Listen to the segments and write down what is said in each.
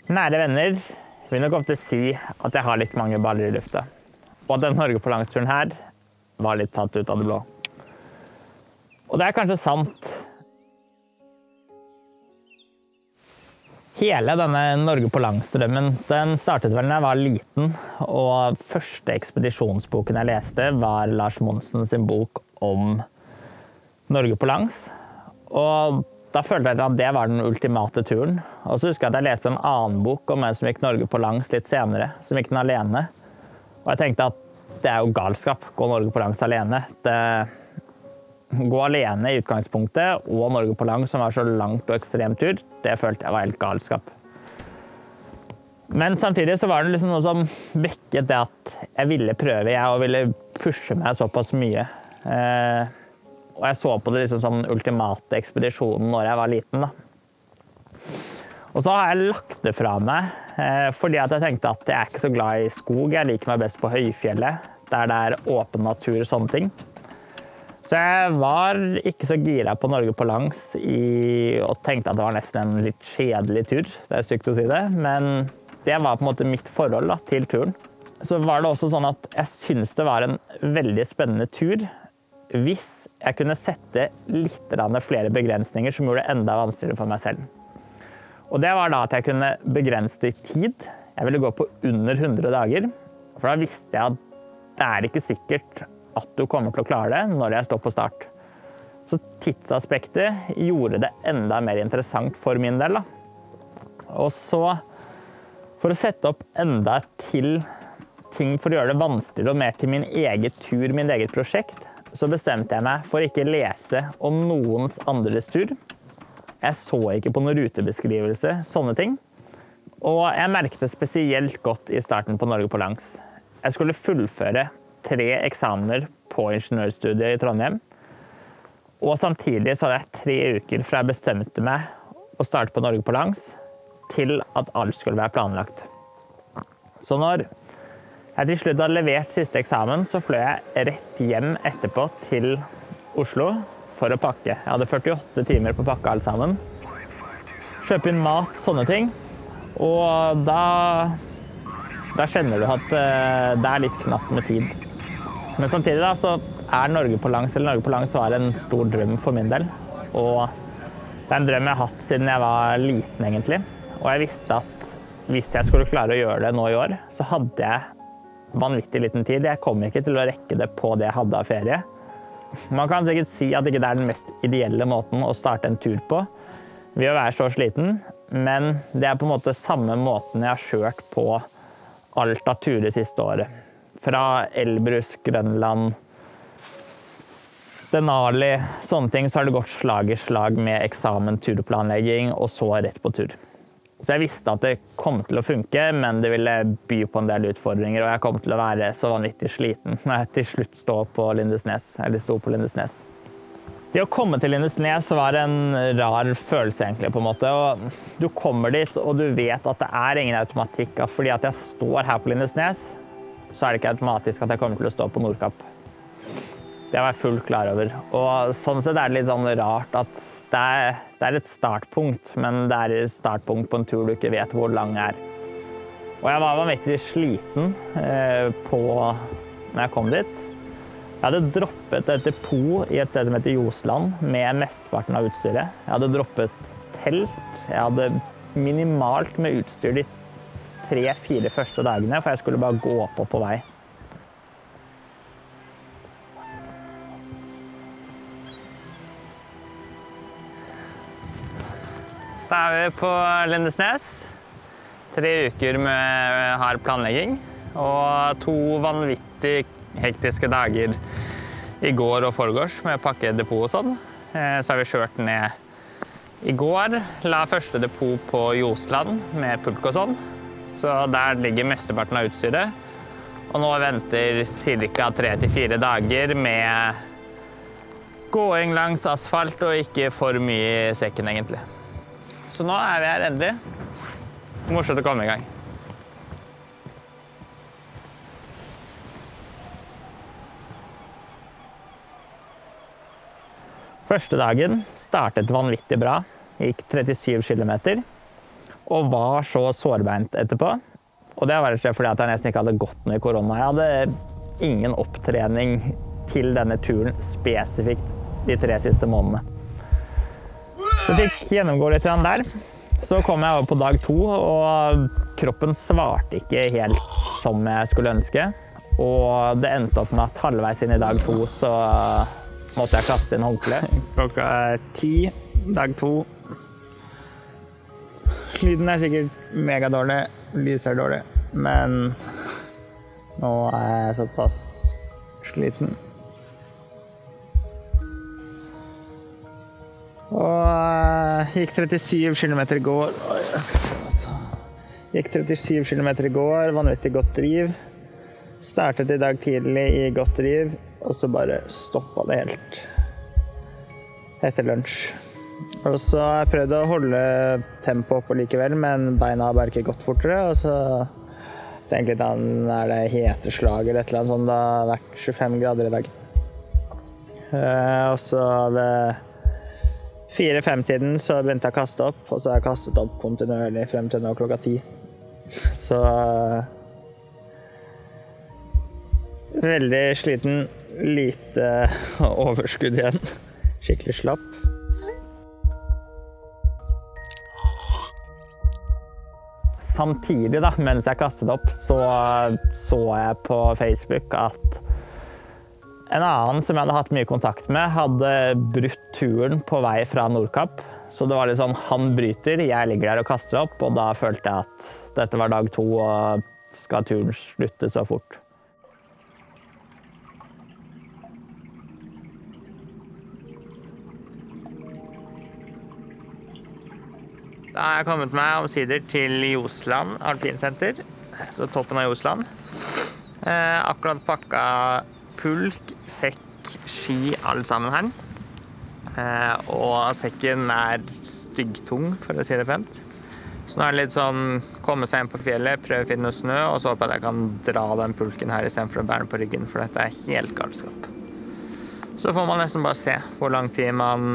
Nære venner vil nok ofte si at jeg har litt mange baller i lufta, og at den Norge på langs-turen her var litt tatt ut av det blå. Og det er kanskje sant. Hele denne Norge på langs-drømmen, den startet vel da jeg var liten, og første ekspedisjonsboken jeg leste var Lars Monsen sin bok om Norge på langs. Og da følte jeg at det var den ultimate turen. Og så husker jeg at jeg leste en annen bok om en som gikk Norge på langs litt senere, som gikk den alene. Og jeg tenkte at det er jo galskap, gå Norge på langs alene. Gå alene i utgangspunktet, og Norge på langs som var så langt og ekstrem tur, det følte jeg var helt galskap. Men samtidig så var det liksom noe som vekket det at jeg ville prøve, og ville pushe meg såpass mye. Og jeg så på det liksom som den ultimate ekspedisjonen når jeg var liten. Da. Og så har jeg lagt det fra meg, fordi at jeg tenkte at jeg er ikke så glad i skog. Jeg liker meg best på høyfjellet, der det er åpen natur og sånne ting. Så jeg var ikke så gira på Norge på langs og tenkte at det var nesten en litt kjedelig tur. Det er sykt å si det, men det var på en måte mitt forhold da, til turen. Så var det også sånn at jeg synes det var en veldig spennende tur, hvis jeg kunne sette litt flere begrensninger som gjorde det enda vanskeligere for meg selv. Og det var da at jeg kunne begrense det i tid. Jeg ville gå på under 100 dager, for da visste jeg at det er ikke sikkert at du kommer til å klare det når jeg står på start. Så tidsaspektet gjorde det enda mer interessant for min del. Da. Og så, for å sette opp enda til ting for å gjøre det vanskeligere og mer til min egen tur, min eget prosjekt, så bestemte jeg meg for ikke lese om noens andres tur. Jeg så ikke på noen rutebeskrivelse, sånne ting. Og jeg merket det spesielt godt i starten på Norge på langs. Jeg skulle fullføre 3 eksamener på ingeniørstudiet i Trondheim. Og samtidig så hadde jeg 3 uker fra jeg bestemte meg å starte på Norge på langs, til at alt skulle være planlagt. Så når jeg til slutt hadde levert siste eksamen, så fløy jeg rett hjem etterpå til Oslo for å pakke. Jeg hadde 48 timer på å pakke alt sammen. Kjøpe inn mat, sånne ting. Og da kjenner du at det er litt knapt med tid. Men samtidig da, så er Norge på langs var en stor drøm for min del. Og det er en drøm jeg har hatt siden jeg var liten egentlig. Og jeg visste at hvis jeg skulle klare å gjøre det nå i år, så hadde jeg vanvittig liten tid. Jeg kom ikke til å rekke det på det jeg hadde av ferie. Man kan sikkert si at det ikke er den mest ideelle måten å starte en tur på, ved å være så sliten, men det er på en måte samme måten jeg har kjørt på alt av turer siste året. Fra Elbrus, Grønland, Denali, sånne ting, så har det gått slag i slag med eksamen, turplanlegging, og så rett på tur. Så jeg visste at det kom til å funke, men det ville by på en del utfordringer, og jeg kom til å være så vanvittig sliten når jeg til slutt sto på Lindesnes. Det å komme til Lindesnes var en rar følelse egentlig på en måte, og du kommer dit, og du vet at det er ingen automatikk, fordi at jeg står her på Lindesnes, så er det ikke automatisk at jeg kommer til å stå på Nordkapp. Det var jeg fullt klar over, og sånn sett er det litt sånn rart at det er et startpunkt, men det er et startpunkt på en tur du ikke vet hvor lang er. Og jeg var vanvittig sliten når jeg kom dit. Jeg hadde droppet et depot i et sted som heter Josland med mesteparten av utstyret. Jeg hadde droppet telt. Jeg hadde minimalt med utstyr de 3-4 første dagene, for jeg skulle bare gå på vei. Da er vi på Lindesnes. 3 uker med hard planlegging, og 2 vanvittig hektiske dager i går og forgårs med å pakke depot og sånn. Så har vi kjørt ned i går, la første depot på Josland med pulk og sånn. Så der ligger mesteparten av utstyret. Og nå venter ca. 3-4 dager med gåing langs asfalt og ikke for mye i sekken egentlig. Så nå er vi her endelig. Morsomt å komme i gang. Første dagen startet vanvittig bra. Gikk 37 kilometer. og var så sårbeint etterpå. Og det var rett og slett fordi at jeg nesten ikke hadde gått noe i korona. Jeg hadde ingen opptrening til denne turen spesifikt de 3 siste månedene. Så jeg fikk gjennomgå litt der. Så kom jeg over på dag 2, og kroppen svarte ikke helt som jeg skulle ønske. Og det endte opp med at halvveis inn i dag 2 så måtte jeg kaste inn håndkle. Klokka 10, dag 2. Lyden sikkert megadårlig, lyset dårlig, men nå jeg såpass sliten. Og gikk 37 kilometer i går. Gikk 37 kilometer i går, vanvittig godt driv. Startet i dag tidlig i godt driv, og så bare stoppet det helt etter lunsj. Og så har jeg prøvd å holde tempo oppe likevel, men beina har bare ikke gått fortere. Og så tenkte jeg litt, er det heteslag eller et eller annet sånt, det har vært 25 grader i dag. Og så ved 4-5-tiden så begynte jeg å kaste opp, og så har jeg kastet opp kontinuerlig frem til nå klokka 10. Så veldig sliten, lite overskudd igjen. Skikkelig slapp. Samtidig da, mens jeg kastet opp, så jeg på Facebook at en annen som jeg hadde hatt mye kontakt med, hadde brutt turen på vei fra Nordkapp. Så det var litt sånn, han bryter, jeg ligger der og kaster opp, og da følte jeg at dette var dag 2, og skal turen slutte så fort. Da har jeg kommet meg omsider til Josland Alpinsenter, så toppen av Josland. Akkurat pakket pulk, sekk, ski, alt sammen her. Og sekken styggtung, for å si det pent. Så nå er det litt sånn, komme seg inn på fjellet, prøve å finne noe snø, og så håper jeg at jeg kan dra den pulken her i stedet for å bære den på ryggen, for dette helt galskap. Så får man nesten bare se hvor lang tid man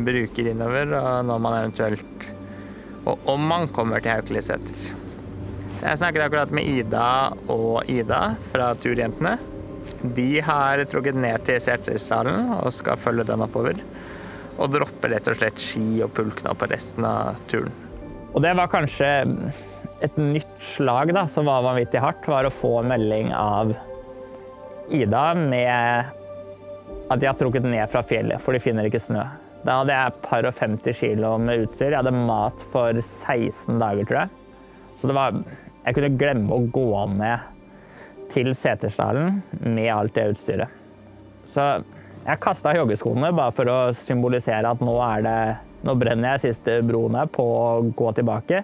bruker innover, og når man eventuelt, og om man kommer til Haukeliseter. Jeg snakket akkurat med Ida og Ida fra Turjentene. De har trukket ned til Setesdalen og skal følge den oppover. Og droppe rett og slett ski og pulkene på resten av turen. Og det var kanskje et nytt slag da, som var vanvittig hardt, var å få melding av Ida med at de har trukket ned fra fjellet, for de finner ikke snø. Da hadde jeg par og 50 kilo med utstyr. Jeg hadde mat for 16 dager, tror jeg. Så jeg kunne glemme å gå ned til Setesdalen med alt det utstyret. Så jeg kastet joggeskoene bare for å symbolisere at nå brenner jeg siste broene på å gå tilbake.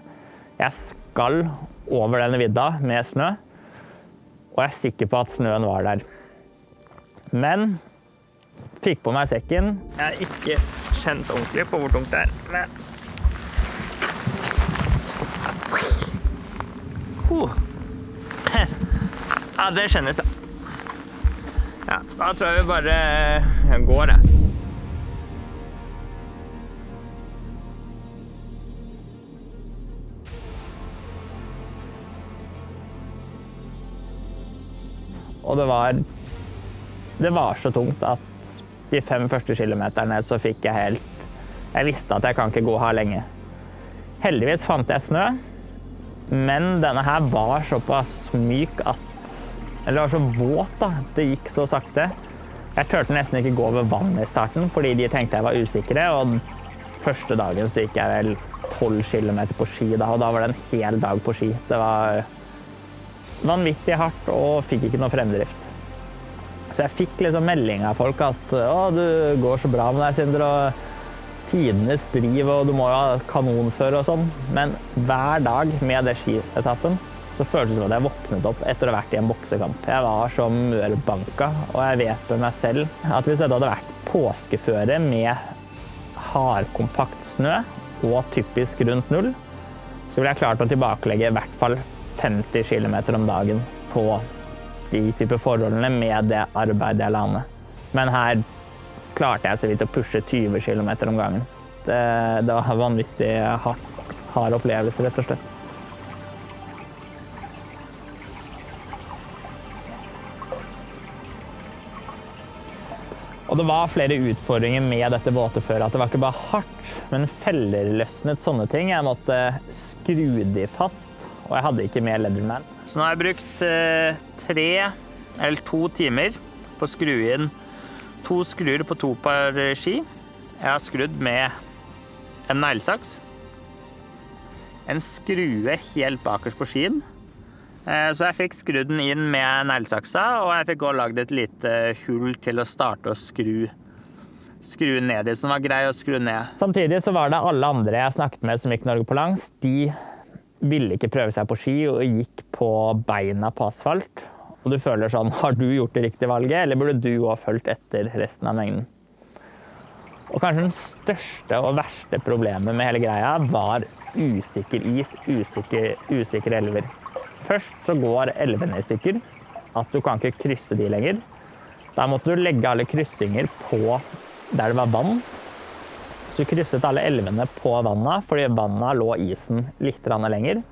Jeg skal over denne vidda med snø, og jeg er sikker på at snøen var der. Men fikk på meg sekken. Jeg har ikke kjent ordentlig på hvor tungt det er, men ja, det kjennes da. Ja, da tror jeg vi bare går det. Og det var så tungt at de 5 første kilometerne så fikk jeg visste at jeg kan ikke gå her lenge. Heldigvis fant jeg snø, men denne her var såpass myk eller var så våt da, det gikk så sakte. Jeg tørte nesten ikke gå over vann i starten, fordi de tenkte jeg var usikre, og første dagen så gikk jeg vel 12 kilometer på ski da, og da var det en hel dag på ski. Det var vanvittig hardt, og fikk ikke noe fremdrift. Så jeg fikk liksom melding av folk at du går så bra med deg, Sindre, og tidenes driv, og du må jo ha kanonfør og sånn. Men hver dag med det skietappen, så føltes det som at jeg våknet opp etter å ha vært i en boksekamp. Jeg var som mørbanka, og jeg vet med meg selv at hvis det hadde vært påskeføre med hardkompakt snø og typisk rundt 0, så ville jeg klart å tilbakelegge i hvert fall 50 kilometer om dagen på de type forholdene med det arbeidet jeg la ned. Men her klarte jeg så vidt å pushe 20 kilometer om gangen. Det var vanvittig hard opplevelse, rett og slett. Og det var flere utfordringer med dette båteføret, at det var ikke bare hardt, men feller løsnet sånne ting. Jeg måtte skru de fast, og jeg hadde ikke mer Leatherman. Så nå har jeg brukt 3 eller 2 timer på å skru inn 2 skruer på 2 par ski. Jeg har skrudd med en neglesaks, en skrue helt bakerst på skien. Så jeg fikk skrudd den inn med neglesaksa, og jeg fikk også lagd et lite hull til å starte å skru ned i, som var grei å skru ned. Samtidig så var det alle andre jeg snakket med som gikk Norge på langs, de ville ikke prøve seg på ski og gikk på beina på asfalt. Og du føler sånn, har du gjort det riktige valget, eller burde du også fulgt etter resten av mengden? Og kanskje den største og verste problemet med hele greia var usikker is, usikre elver. Først så går elvene i stykker, at du kan ikke krysse de lenger. Da måtte du legge alle kryssinger på der det var vann. Så du krysset alle elvene på vannet, fordi vannet lå isen litt lenger.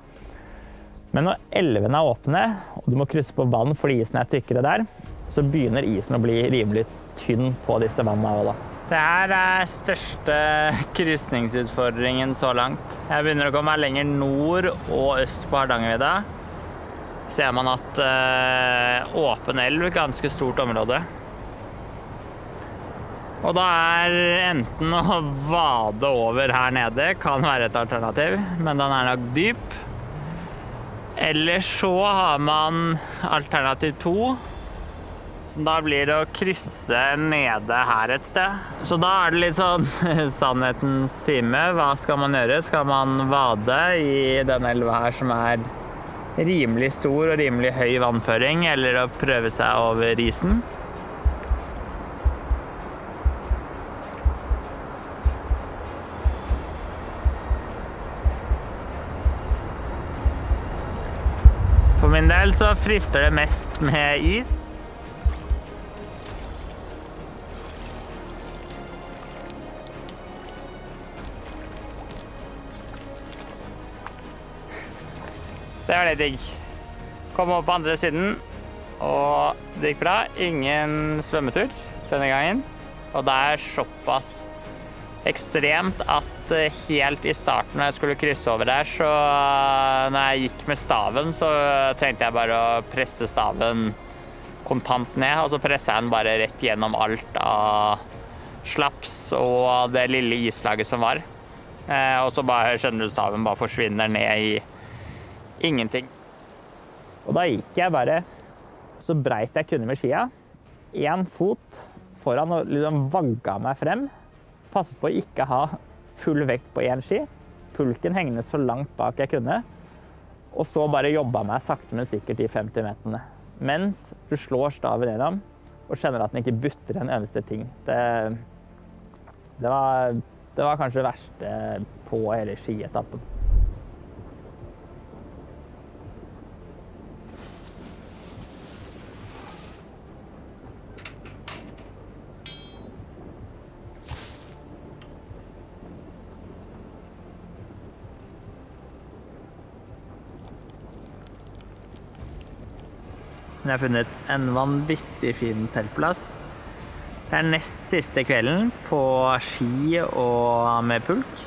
Men når elvene er åpne, og du må krysse på vann fordi isen er tykkere der, så begynner isen å bli rimelig tynn på disse vannene også da. Det her er største kryssningsutfordringen så langt. Jeg begynner å komme meg lenger nord og øst på Hardangervidda. Ser man at åpen elv, ganske stort område. Og da er enten å vade over her nede, kan være et alternativ, men den er nok dyp. Eller så har man alternativ 2, som da blir å krysse nede her et sted. Så da er det litt sånn sannhetens time. Hva skal man gjøre? Skal man vade i den elva her som er rimelig stor og rimelig høy vannføring, eller å prøve seg over isen? For min del så frister det mest med is. Det var litt digg. Kom opp på andre siden, og det gikk bra. Ingen svømmetur denne gangen. Og det er såpass ekstremt at helt i starten når jeg skulle krysse over der, så når jeg gikk med staven, så trengte jeg bare å presse staven kontant ned, og så presset jeg den bare rett gjennom alt av slaps og det lille islaget som var. Og så bare skjønner du staven bare forsvinner ned i ingenting. Og da gikk jeg bare så breit jeg kunne med skia. 1 fot foran og liksom vagga meg frem. Passet på å ikke ha full vekt på 1 ski. Pulken hengende så langt bak jeg kunne. Og så bare jobba meg sakte, men sikkert i 50 meterne. Mens du slår staven gjennom og kjenner at den ikke butter en eneste ting. Det var kanskje det verste på hele skietappen. Jeg har funnet en vanvittig fin teltplass. Det er nest siste kvelden på ski og med pulk.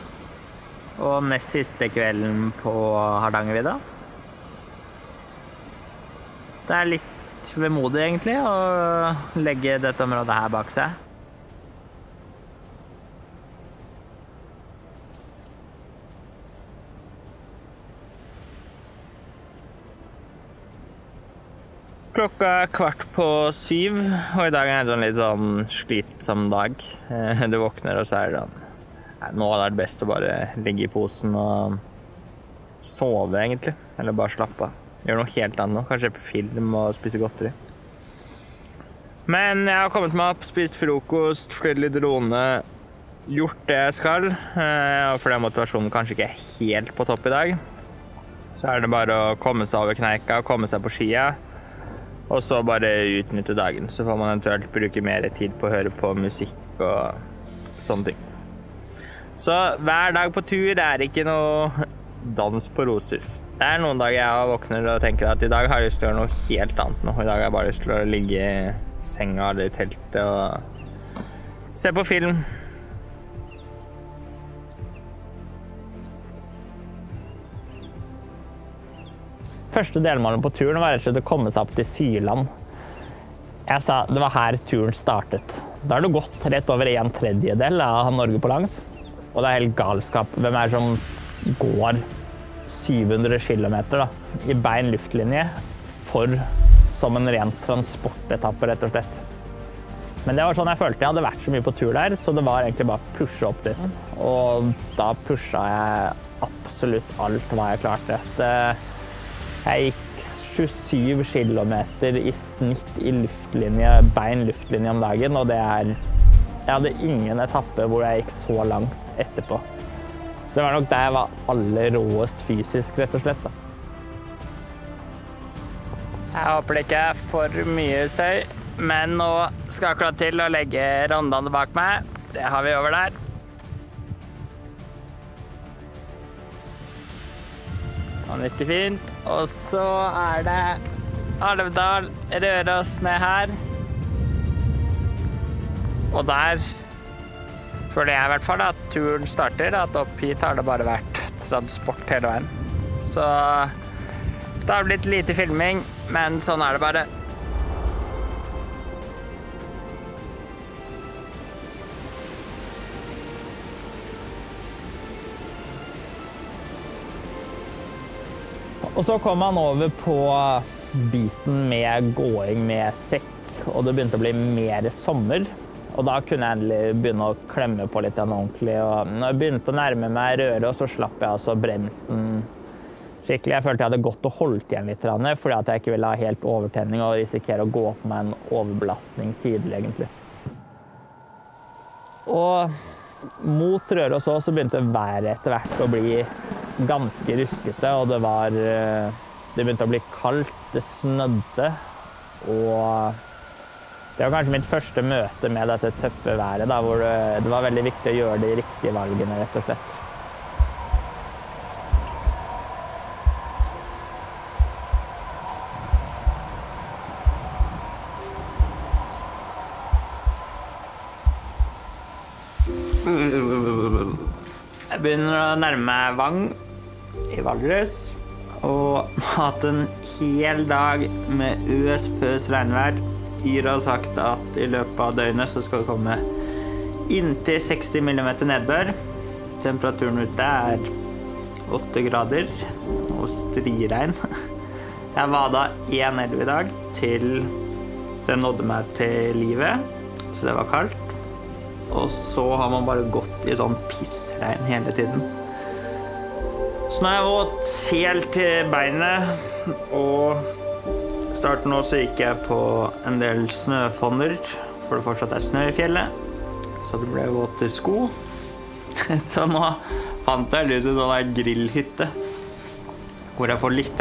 Og nest siste kvelden på Hardangervidda. Det er litt vemodig egentlig å legge dette området her bak seg. Klokka er 6:15, og i dag er det en litt sånn slitsom dag. Du våkner, og så er det sånn, nå er det best å bare ligge i posen og sove egentlig, eller bare slappe av. Gjøre noe helt annet, kanskje på film og spise godteri. Men jeg har kommet meg opp, spist frokost, flydd litt drone, gjort det jeg skal, og fordi motivasjonen kanskje ikke er helt på topp i dag, så er det bare å komme seg over kneika, komme seg på skia, og så bare utnytte dagen. Så får man eventuelt bruke mer tid på å høre på musikk og sånne ting. Så hver dag på tur er ikke noe dans på roser. Det noen dager jeg våkner og tenker at i dag har jeg lyst til å gjøre noe helt annet nå. I dag har jeg bare lyst til å ligge i senga eller i teltet og se på film. Første delmålet på turen var rett og slett å komme seg opp til Syland. Jeg sa det var her turen startet. Da har du gått rett over 1/3 av Norge på langs. Og det helt galskap. Hvem som går 700 kilometer da, i bein luftlinje som en ren transportetappe, rett og slett. Men det var sånn jeg følte. Jeg hadde vært så mye på tur der, så det var egentlig bare å pushe opp dit. Og da pusha jeg absolutt alt hva jeg klarte. Jeg gikk 27 kilometer i snitt i luftlinje, bein luftlinje om dagen, og jeg hadde ingen etappe hvor jeg gikk så langt etterpå. Så det var nok der jeg var aller råest fysisk, rett og slett. Da. Jeg håper det ikke for mye støy, men nå skal jeg akkurat til å legge Rondane bak meg. Det har vi over der. Vanvittig fint. Og så det Alvdal, Røros ned her. Og der føler jeg i hvert fall at turen starter, at opp hit har det bare vært transport hele veien. Så det har blitt lite filming, men sånn det bare. Og så kom han over på biten med gåing med sekk, og det begynte å bli mer sommer. Og da kunne jeg endelig begynne å klemme på litt ordentlig. Og når jeg begynte å nærme meg Røros, så slapp jeg altså bremsen skikkelig. Jeg følte jeg hadde gått og holdt igjen litt, fordi at jeg ikke ville ha helt overtenning og risikere å gå på meg en overbelastning tidlig, egentlig. Og mot Røros også, så begynte været etter hvert å bli ganske ruskete, og det begynte å bli kaldt, det snødde, og det var kanskje mitt første møte med dette tøffe været, da, hvor det var veldig viktig å gjøre de riktige valgene, rett og slett. Jeg begynner å nærme meg Vang i Valdres, og har hatt en hel dag med pøs regnvær. Yr har sagt at i løpet av døgnet så skal det komme inntil 60 millimeter nedbør. Temperaturen ute 8 grader og striregn. Jeg vada 1 elv i dag til det nådde meg til livet, så det var kaldt. Og så har man bare gått i sånn pissregn hele tiden. Så nå er jeg våt helt til beinet, og starten nå så gikk jeg på en del snøfonner, for det fortsatt snø i fjellet. Så det ble våt til sko. Så nå fant jeg lyst til en sånn grillhytte, hvor jeg får litt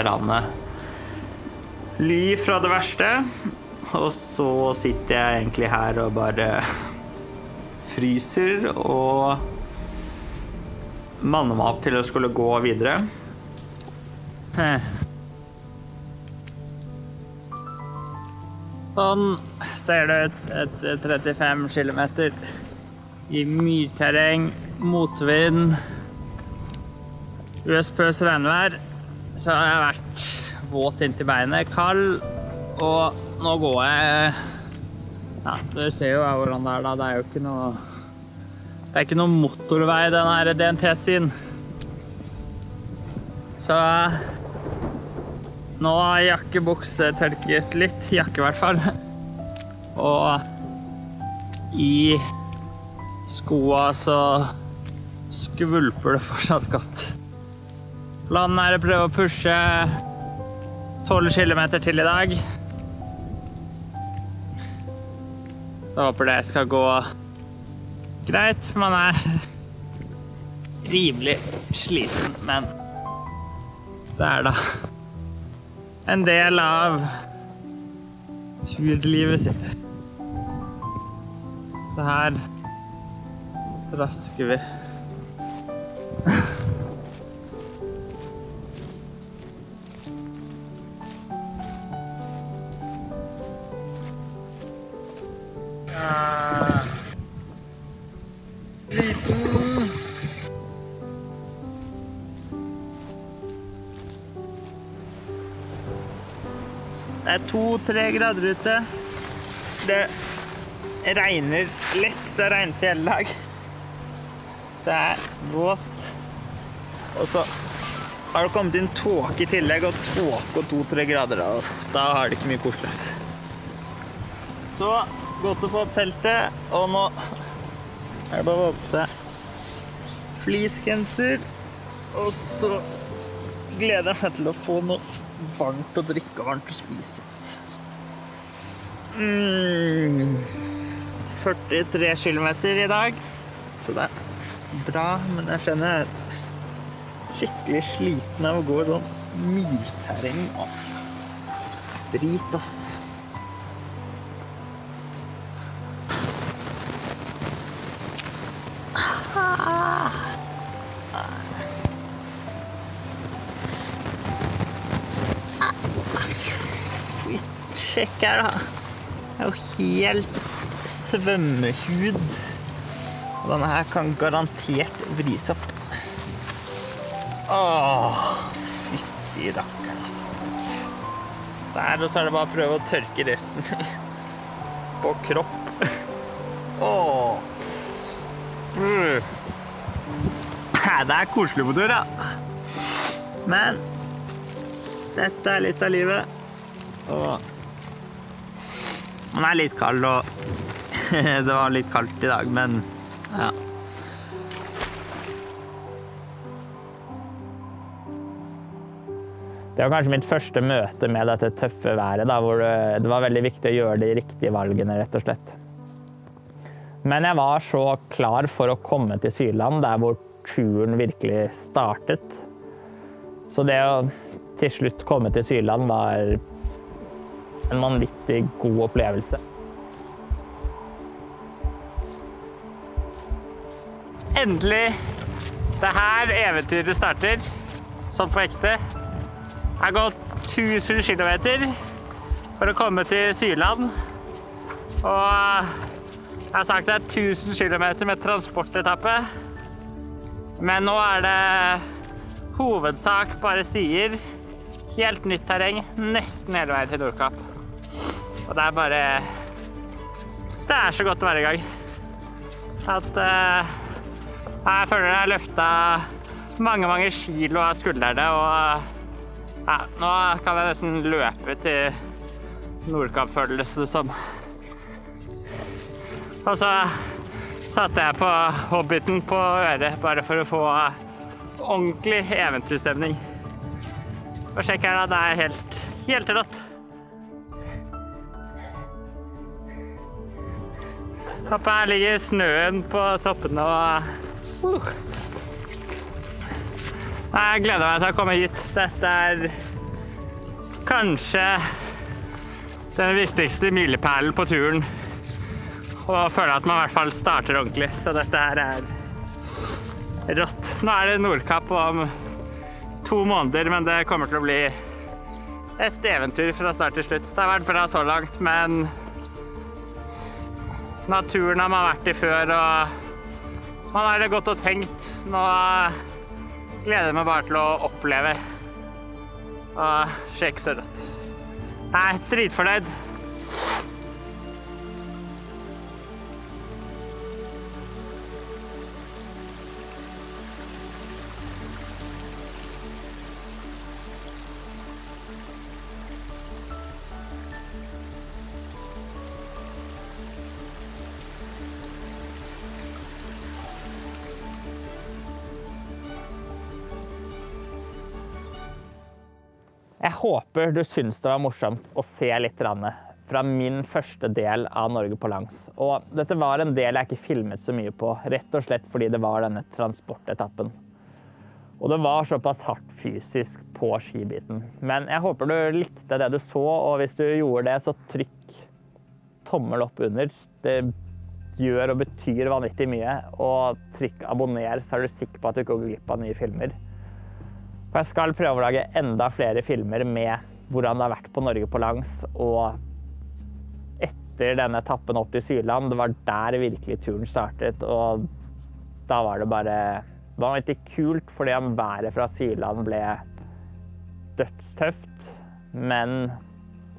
ly fra det verste. Og så sitter jeg egentlig her og bare fryser og manner meg opp til å skulle gå videre. Sånn ser det ut etter 35 kilometer i myrterreng, motvind, pøs regnvær. Så har jeg vært våt inntil beinet, kald, og nå går jeg. Ja, dere ser jo hvordan det da. Det er jo ikke noe motorvei, den her DNT-stien. Så nå har jakkebukse tørket litt, jakke i hvert fall. Og i skoa så skvulper det fortsatt godt. Planen å prøve å pushe 12 kilometer til i dag. Så jeg håper det skal gå greit. Man rimelig sliten, men det da en del av turlivet sitt. Så her trasker vi. Liten. Det er 2-3 grader ute. Det regner lett. Det har regnet i hele dag. Så jeg er våt. Og så har det kommet inn tåke i tillegg, og tåke og 2-3 grader. Da har det ikke mye koselig. Så godt å få opp teltet, og nå er det bare å åpne seg fleecegenser. Og så gleder jeg meg til å få noe varmt å drikke og varmt å spise. 43 kilometer i dag, så det er bra, men jeg kjenner jeg er skikkelig sliten av å gå i sånn myrterreng og drit, ass. Sjekk her da. Det er jo helt svømmehud. Og denne her kan garantert vris opp. Åh, fytti rakkeren, altså. Der, og så er det bare å prøve å tørke resten på kropp. Åh. Det er koselig på tur, ja. Men dette er litt av livet. Og den er litt kald, og det var litt kaldt i dag, men ja. Det var kanskje mitt første møte med dette tøffe været, da, hvor det var veldig viktig å gjøre de riktige valgene, rett og slett. Men jeg var så klar for å komme til Sydland, der hvor turen virkelig startet. Så det å til slutt komme til Sydland var en vanvittig god opplevelse. Endelig! Det her eventyret starter, sånn på ekte. Jeg har gått 1000 kilometer for å komme til Sydland. Og jeg har sagt det er 1000 kilometer med transportetappe. Men nå er det hovedsak bare stier. Helt nytt terreng, nesten hele veien til Nordkapp. Og det er bare... Det er så godt å være i gang. At jeg føler jeg har løftet mange kilo av skuldrene, og ja, nå kan jeg nesten løpe til Nordkapp, føles det som. Og så satte jeg på Hobbiten på øret, bare for å få ordentlig eventyrstemning. Og sjekk her da, det er helt rått. Oppe her ligger snøen på toppene, og jeg gleder meg til å komme hit. Dette er kanskje den viktigste milepælen på turen, og føler at man i hvert fall starter ordentlig. Så dette her er rått. Nå er det Nordkapp om 2 måneder, men det kommer til å bli et eventyr fra start til slutt. Det har vært bra så langt, men naturen har man vært i før, og man har det godt og tenkt. Nå gleder jeg meg bare til å oppleve og sjekke så rått. Jeg er dritfornøyd. Jeg håper du syns det var morsomt å se litt fra min første del av Norge på langs. Og dette var en del jeg ikke filmet så mye på, rett og slett fordi det var denne transportetappen. Og det var såpass hardt fysisk på skibiten. Men jeg håper du likte det du så, og hvis du gjorde det, så trykk tommel opp under. Det gjør og betyr vanvittig mye, og trykk abonner, så er du sikker på at du ikke går glipp av nye filmer. For jeg skal prøve å lage enda flere filmer med hvordan det har vært på Norge på langs, og etter denne etappen opp til Sydland, det var der virkelig turen startet, og da var det bare vanvittig kult, fordi været fra Sydland ble dødstøft, men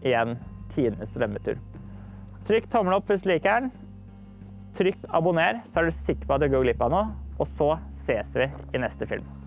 igjen, tidenes drømmetur. Trykk tommel opp hvis du liker den. Trykk abonner, så er du sikker på at du går glipp av noe, og så ses vi i neste film.